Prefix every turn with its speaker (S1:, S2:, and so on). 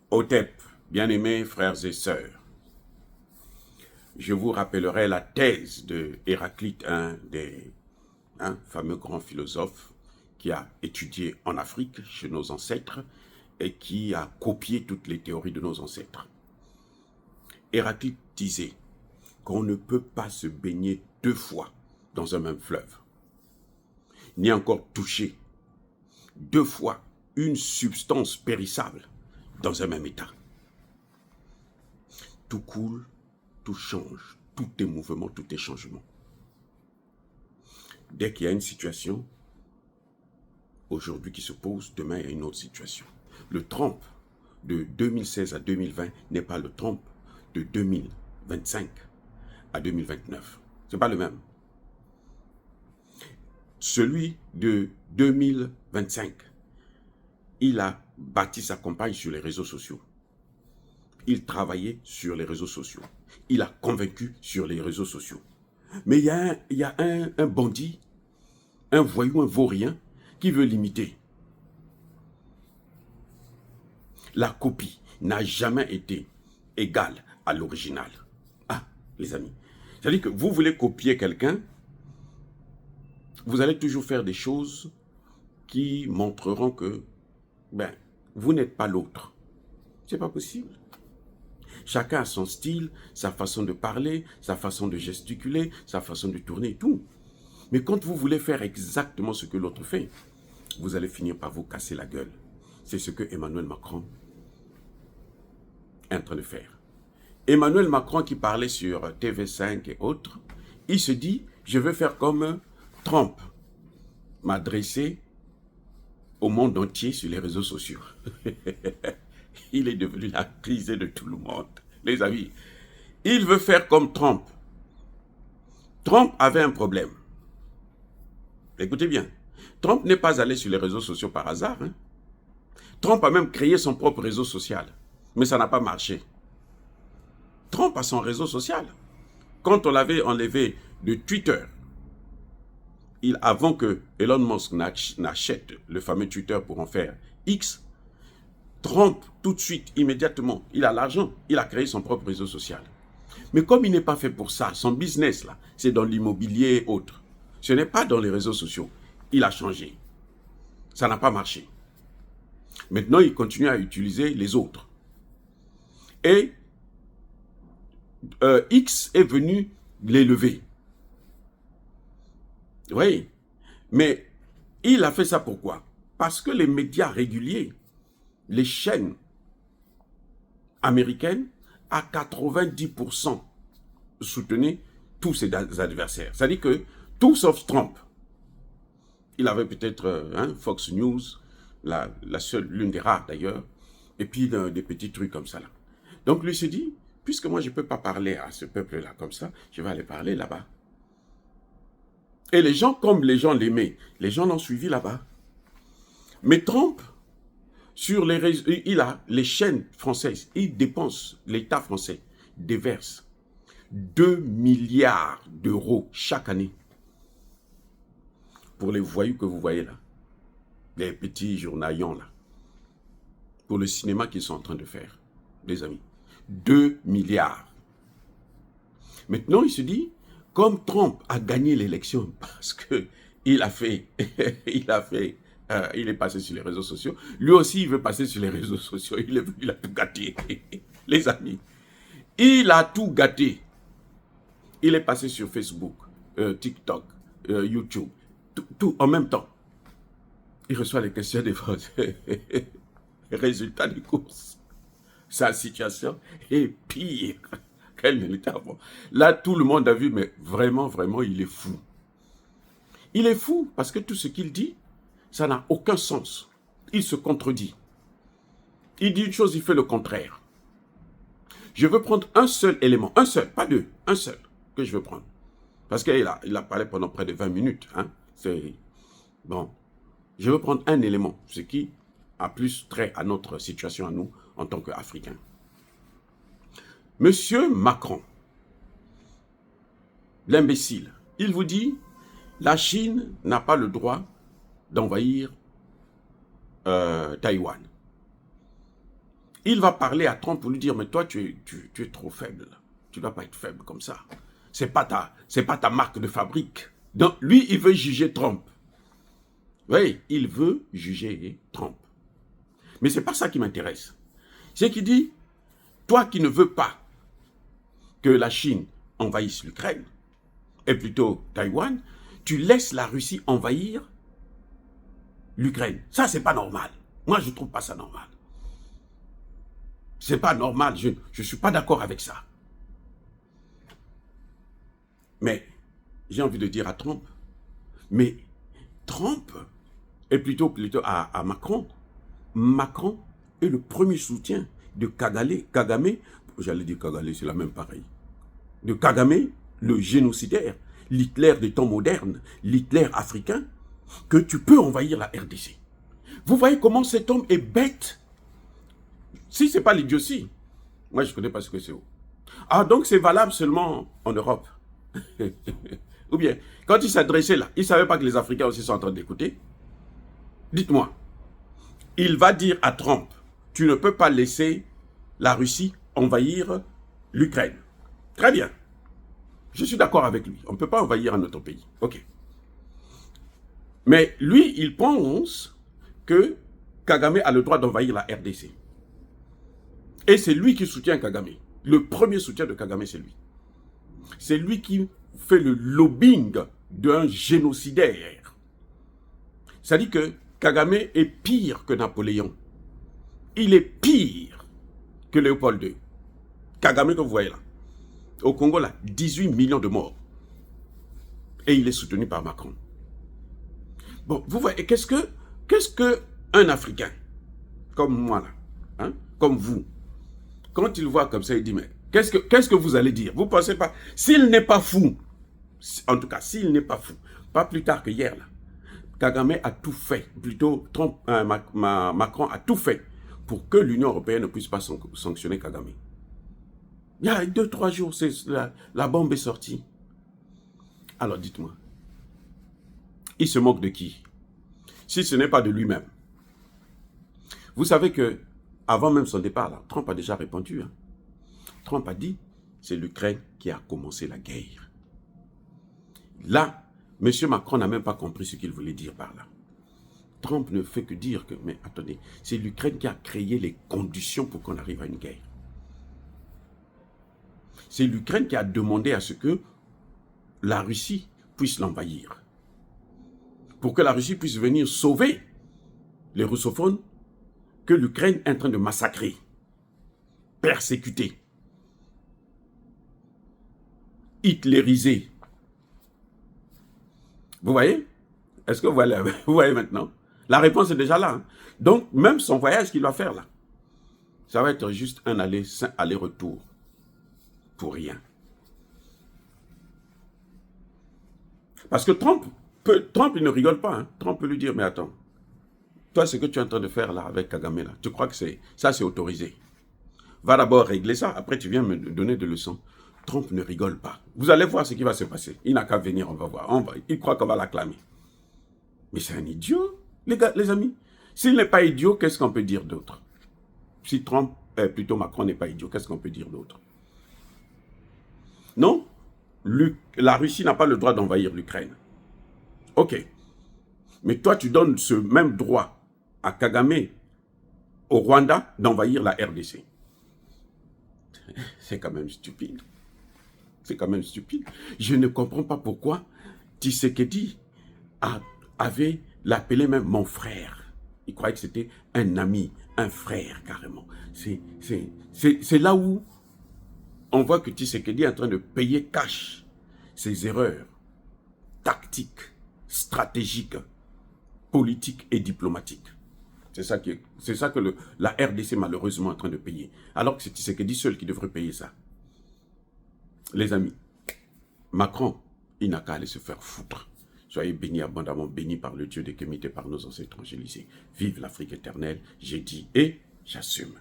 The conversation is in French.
S1: Hotep, bien-aimés frères et sœurs, je vous rappellerai la thèse de Héraclite, un des fameux grands philosophes qui a étudié en Afrique chez nos ancêtres et qui a copié toutes les théories de nos ancêtres. Héraclite disait qu'on ne peut pas se baigner deux fois dans un même fleuve, ni encore toucher deux fois une substance périssable dans un même état. Tout coule, tout change, tout est mouvement, tout est changement. Dès qu'il y a une situation, aujourd'hui qui se pose, demain il y a une autre situation. Le Trump de 2016 à 2020 n'est pas le Trump de 2025 à 2029. Ce n'est pas le même. Celui de 2025, il a bâti sa campagne sur les réseaux sociaux. Il travaillait sur les réseaux sociaux. Il a convaincu sur les réseaux sociaux. Mais il y a un bandit, un voyou, un vaurien qui veut l'imiter. La copie n'a jamais été égale à l'original. Ah, les amis. C'est-à-dire que vous voulez copier quelqu'un, vous allez toujours faire des choses qui montreront que vous n'êtes pas l'autre. C'est pas possible. Chacun a son style, sa façon de parler, sa façon de gesticuler, sa façon de tourner et tout. Mais quand vous voulez faire exactement ce que l'autre fait, vous allez finir par vous casser la gueule. C'est ce que Emmanuel Macron est en train de faire. Emmanuel Macron qui parlait sur TV5 et autres, il se dit, je veux faire comme Trump, m'adresser au monde entier sur les réseaux sociaux. Il est devenu la risée de tout le monde. Les amis, il veut faire comme Trump. Trump avait un problème. Écoutez bien, Trump n'est pas allé sur les réseaux sociaux par hasard. Trump a même créé son propre réseau social. Mais ça n'a pas marché. Trump a son réseau social. Quand on l'avait enlevé de Twitter, avant que Elon Musk n'achète le fameux Twitter pour en faire X, Trump, tout de suite, immédiatement, il a l'argent, il a créé son propre réseau social. Mais comme il n'est pas fait pour ça, son business, là, c'est dans l'immobilier et autres. Ce n'est pas dans les réseaux sociaux. Il a changé. Ça n'a pas marché. Maintenant, il continue à utiliser les autres. Et X est venu l'élever. Oui. Mais il a fait ça pourquoi? Parce que les médias réguliers, les chaînes américaines, à 90% soutenaient tous ses adversaires. C'est-à-dire que tout sauf Trump. Il avait peut-être Fox News, l'une des rares d'ailleurs, et puis des petits trucs comme ça là. Donc lui se dit, puisque moi je ne peux pas parler à ce peuple-là comme ça, je vais aller parler là-bas. Et les gens, comme les gens l'aimaient, les gens l'ont suivi là-bas. Mais Trump, sur les réseaux, il a les chaînes françaises, il dépense, l'État français déverse 2 milliards d'euros chaque année pour les voyous que vous voyez là, les petits journalions là, pour le cinéma qu'ils sont en train de faire, les amis. 2 milliards. Maintenant, il se dit, comme Trump a gagné l'élection parce que il est passé sur les réseaux sociaux, lui aussi il veut passer sur les réseaux sociaux, il a tout gâté, les amis. Il a tout gâté. Il est passé sur Facebook, TikTok, YouTube, tout en même temps. Il reçoit les questions des Français. Résultat des courses. Sa situation est pire qu'elle ne l'était avant. Là, tout le monde a vu, mais vraiment, vraiment, il est fou. Il est fou parce que tout ce qu'il dit, ça n'a aucun sens. Il se contredit. Il dit une chose, il fait le contraire. Je veux prendre un seul élément, un seul, pas deux, un seul que je veux prendre. Parce qu'il a parlé pendant près de 20 minutes. C'est bon. Je veux prendre un élément, ce qui a plus trait à notre situation à nous en tant qu'Africains. Monsieur Macron, l'imbécile, il vous dit, la Chine n'a pas le droit d'envahir Taïwan. il va parler à Trump pour lui dire, mais toi, tu es trop faible. Tu ne dois pas être faible comme ça. C'est pas ta marque de fabrique. Donc, lui, il veut juger Trump. Oui, il veut juger Trump. Mais ce n'est pas ça qui m'intéresse. C'est qu'il dit, toi qui ne veux pas que la Chine envahisse l'Ukraine, et plutôt Taïwan, tu laisses la Russie envahir l'Ukraine. Ça, c'est pas normal. Moi, je ne trouve pas ça normal. C'est pas normal. Je ne suis pas d'accord avec ça. Mais j'ai envie de dire à Trump, mais Trump, et plutôt à Macron, Macron est le premier soutien de Kagame, j'allais dire Kagame, c'est la même pareille, de Kagame, le génocidaire, l'Hitler des temps modernes, l'Hitler africain, que tu peux envahir la RDC. Vous voyez comment cet homme est bête? Si ce n'est pas l'idiotie, moi je ne connais pas ce que c'est. Ah, donc c'est valable seulement en Europe. Ou bien, quand il s'adressait là, il ne savait pas que les Africains aussi sont en train d'écouter. Dites-moi, il va dire à Trump, tu ne peux pas laisser la Russie envahir l'Ukraine. Très bien. Je suis d'accord avec lui. On ne peut pas envahir un autre pays. Ok. Mais lui, il pense que Kagame a le droit d'envahir la RDC. Et c'est lui qui soutient Kagame. Le premier soutien de Kagame, c'est lui. C'est lui qui fait le lobbying d'un génocidaire. C'est-à-dire que Kagame est pire que Napoléon. Il est pire que Léopold II. Kagame que vous voyez là. Au Congo, là, 18 millions de morts. Et il est soutenu par Macron. Bon, vous voyez, qu'est-ce que un Africain, comme moi là, hein, comme vous, quand il voit comme ça, il dit, mais qu'est-ce que vous allez dire? Vous ne pensez pas, s'il n'est pas fou, en tout cas, s'il n'est pas fou, pas plus tard que hier là, Kagame a tout fait, plutôt Macron a tout fait pour que l'Union européenne ne puisse pas sanctionner Kagame. Il y a 2-3 jours, la bombe est sortie. Alors dites-moi, il se moque de qui? Si ce n'est pas de lui-même. Vous savez que avant même son départ, là, Trump a déjà répondu. Hein. Trump a dit, c'est l'Ukraine qui a commencé la guerre. Là, M. Macron n'a même pas compris ce qu'il voulait dire par là. Trump ne fait que dire que, mais attendez, c'est l'Ukraine qui a créé les conditions pour qu'on arrive à une guerre. C'est l'Ukraine qui a demandé à ce que la Russie puisse l'envahir. Pour que la Russie puisse venir sauver les russophones que l'Ukraine est en train de massacrer, persécuter, hitlériser. Vous voyez? Est-ce que vous voyez maintenant? La réponse est déjà là. Hein? Donc, même son voyage qu'il va faire là, ça va être juste un aller-retour. Pour rien. Parce que Trump, il ne rigole pas. Hein. Trump peut lui dire, mais attends, toi, ce que tu es en train de faire là avec Kagame, là, tu crois que ça c'est autorisé? Va d'abord régler ça, après tu viens me donner des leçons. Trump ne rigole pas. Vous allez voir ce qui va se passer. Il n'a qu'à venir, on va voir. Il croit qu'on va l'acclamer. Mais c'est un idiot, les amis. S'il n'est pas idiot, qu'est-ce qu'on peut dire d'autre? Si plutôt Macron n'est pas idiot, qu'est-ce qu'on peut dire d'autre? Non, la Russie n'a pas le droit d'envahir l'Ukraine. Ok. Mais toi, tu donnes ce même droit à Kagame, au Rwanda, d'envahir la RDC. C'est quand même stupide. C'est quand même stupide. Je ne comprends pas pourquoi Tshisekedi avait l'appelé même mon frère. Il croyait que c'était un ami, un frère carrément. C'est là où on voit que Tshisekedi est en train de payer cash ses erreurs tactiques, stratégiques, politiques et diplomatiques. C'est ça que la RDC malheureusement est en train de payer. Alors que c'est Tshisekedi seul qui devrait payer ça. Les amis, Macron, il n'a qu'à aller se faire foutre. Soyez bénis, abondamment bénis par le Dieu de Kémité, par nos ancêtres angélisés. Vive l'Afrique éternelle, j'ai dit et j'assume.